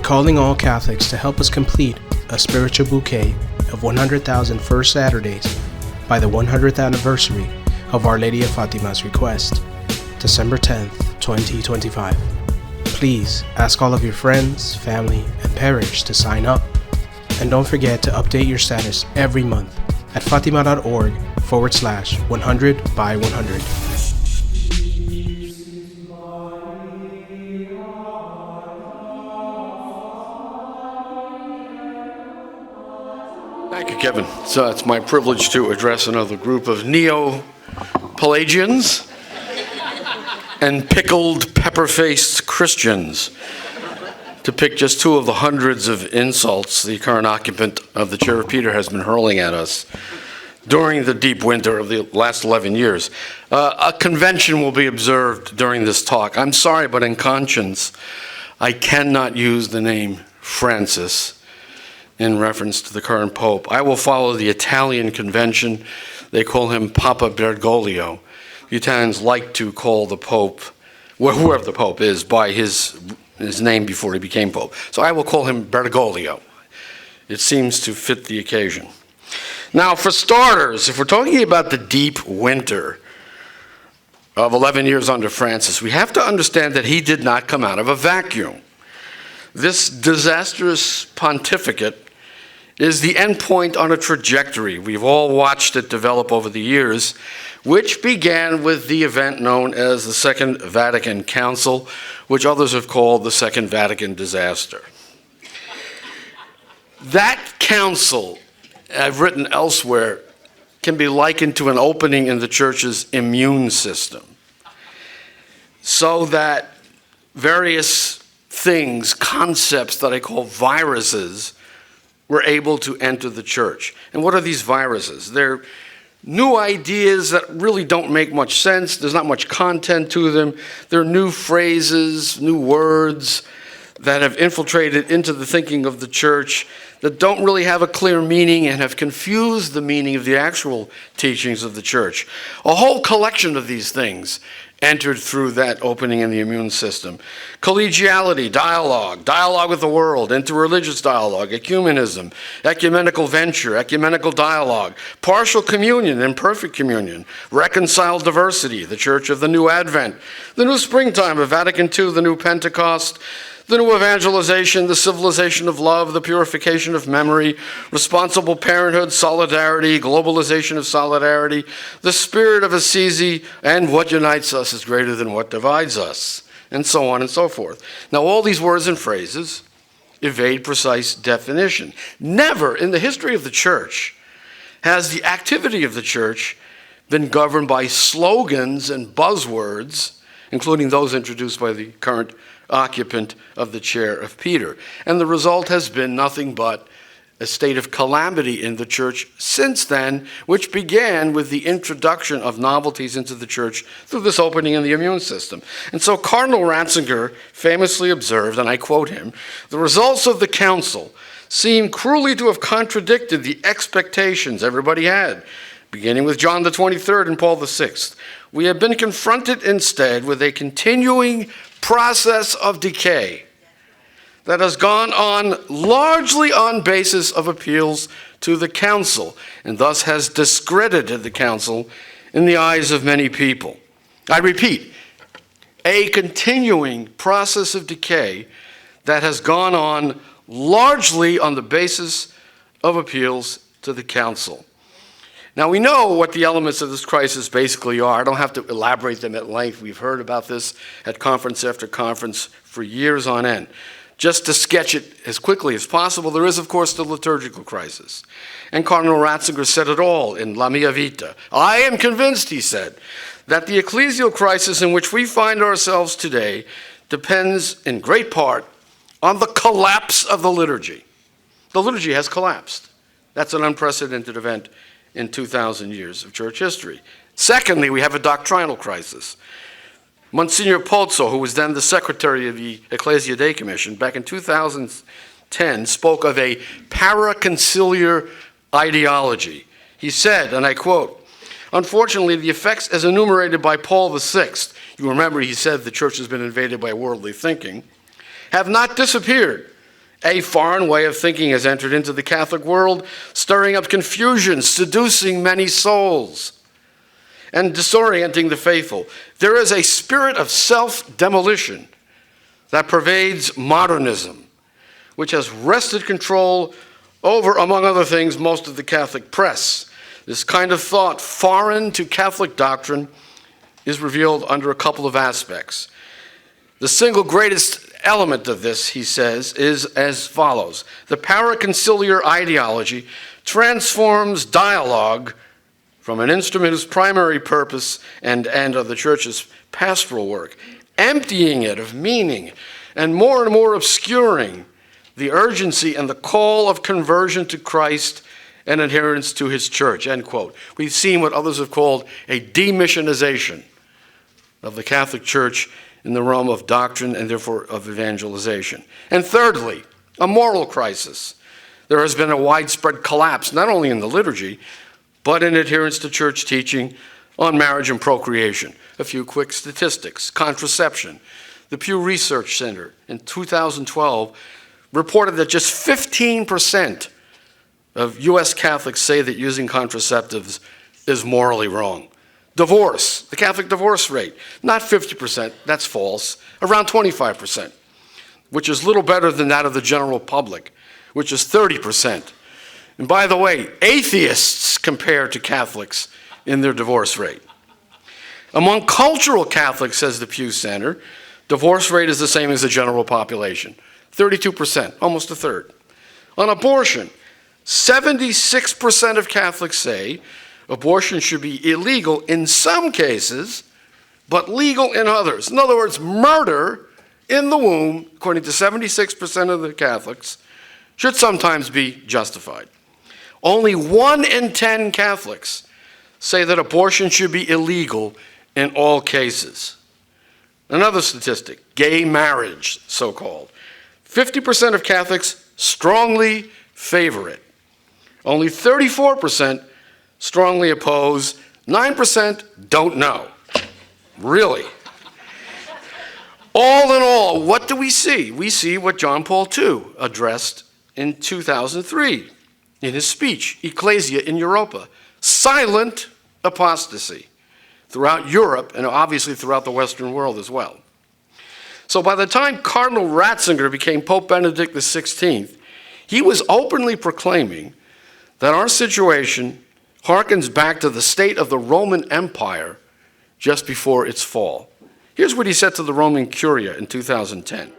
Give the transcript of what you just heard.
We're calling all Catholics to help us complete a spiritual bouquet of 100,000 First Saturdays by the 100th anniversary of Our Lady of Fatima's request, December 10th, 2025. Please ask all of your friends, family, and parish to sign up. And don't forget to update your status every month at fatima.org/100 by 100. Thank you, Kevin. So it's my privilege to address another group of neo-Pelagians and pickled, pepper-faced Christians, to pick just two of the hundreds of insults the current occupant of the Chair of Peter has been hurling at us during the deep winter of the last 11 years. A convention will be observed during this talk. I'm sorry, but in conscience, I cannot use the name Francis in reference to the current Pope. I will follow the Italian convention. They call him Papa Bergoglio. The Italians like to call the Pope, well, whoever the Pope is, by his name before he became Pope. So I will call him Bergoglio. It seems to fit the occasion. Now, for starters, if we're talking about the deep winter of 11 years under Francis, we have to understand that he did not come out of a vacuum. This disastrous pontificate is the endpoint on a trajectory. We've all watched it develop over the years, which began with the event known as the Second Vatican Council, which others have called the Second Vatican Disaster. That council, I've written elsewhere, can be likened to an opening in the church's immune system, so that various things, concepts that I call viruses, were able to enter the church. And what are these viruses? They're new ideas that really don't make much sense. There's not much content to them. They're new phrases, new words that have infiltrated into the thinking of the church that don't really have a clear meaning and have confused the meaning of the actual teachings of the church. A whole collection of these things entered through that opening in the immune system. Collegiality, dialogue with the world, interreligious dialogue, ecumenism, ecumenical venture, ecumenical dialogue, partial communion, imperfect communion, reconciled diversity, the Church of the New Advent, the New Springtime of Vatican II, the New Pentecost, the new evangelization, the civilization of love, the purification of memory, responsible parenthood, solidarity, globalization of solidarity, the spirit of Assisi, and what unites us is greater than what divides us, and so on and so forth. Now, all these words and phrases evade precise definition. Never in the history of the church has the activity of the church been governed by slogans and buzzwords, including those introduced by the current occupant of the Chair of Peter. And the result has been nothing but a state of calamity in the church since then, which began with the introduction of novelties into the church through this opening in the immune system. And so Cardinal Ratzinger famously observed, and I quote him, "The results of the council seem cruelly to have contradicted the expectations everybody had, beginning with John the 23rd and Paul the 6th. We have been confronted instead with a continuing process of decay that has gone on largely on basis of appeals to the council, and thus has discredited the council in the eyes of many people." I repeat, a continuing process of decay that has gone on largely on the basis of appeals to the council. Now, we know what the elements of this crisis basically are. I don't have to elaborate them at length. We've heard about this at conference after conference for years on end. Just to sketch it as quickly as possible, there is, of course, the liturgical crisis. And Cardinal Ratzinger said it all in La Mia Vita. "I am convinced," he said, "that the ecclesial crisis in which we find ourselves today depends in great part on the collapse of the liturgy." The liturgy has collapsed. That's an unprecedented event in 2,000 years of church history. Secondly, we have a doctrinal crisis. Monsignor Pozzo, who was then the secretary of the Ecclesia Dei Commission, back in 2010, spoke of a paraconciliar ideology. He said, and I quote, "Unfortunately, the effects as enumerated by Paul VI," you remember he said the church has been invaded by worldly thinking, "have not disappeared, A foreign way of thinking has entered into the Catholic world, stirring up confusion, seducing many souls, and disorienting the faithful. There is a spirit of self-demolition that pervades modernism, which has wrested control over, among other things, most of the Catholic press. This kind of thought, foreign to Catholic doctrine, is revealed under a couple of aspects. The single greatest element of this, he says, is as follows. The paraconciliar ideology transforms dialogue from an instrument whose primary purpose and end of the Church's pastoral work, emptying it of meaning and more obscuring the urgency and the call of conversion to Christ and adherence to his church, end quote. We've seen what others have called a demissionization of the Catholic Church in the realm of doctrine and therefore of evangelization. And thirdly, a moral crisis. There has been a widespread collapse, not only in the liturgy, but in adherence to church teaching on marriage and procreation. A few quick statistics. Contraception. The Pew Research Center in 2012 reported that just 15% of U.S. Catholics say that using contraceptives is morally wrong. Divorce, the Catholic divorce rate, not 50%, that's false, around 25%, which is little better than that of the general public, which is 30%. And by the way, atheists compare to Catholics in their divorce rate. Among cultural Catholics, says the Pew Center, divorce rate is the same as the general population, 32%, almost a third. On abortion, 76% of Catholics say abortion should be illegal in some cases, but legal in others. In other words, murder in the womb, according to 76% of the Catholics, should sometimes be justified. Only 1 in 10 Catholics say that abortion should be illegal in all cases. Another statistic, gay marriage, so-called. 50% of Catholics strongly favor it. Only 34% strongly oppose, 9% don't know. Really? All in all, what do we see? We see what John Paul II addressed in 2003 in his speech, Ecclesia in Europa. Silent apostasy throughout Europe and obviously throughout the Western world as well. So by the time Cardinal Ratzinger became Pope Benedict XVI, he was openly proclaiming that our situation harkens back to the state of the Roman Empire just before its fall. Here's what he said to the Roman Curia in 2010.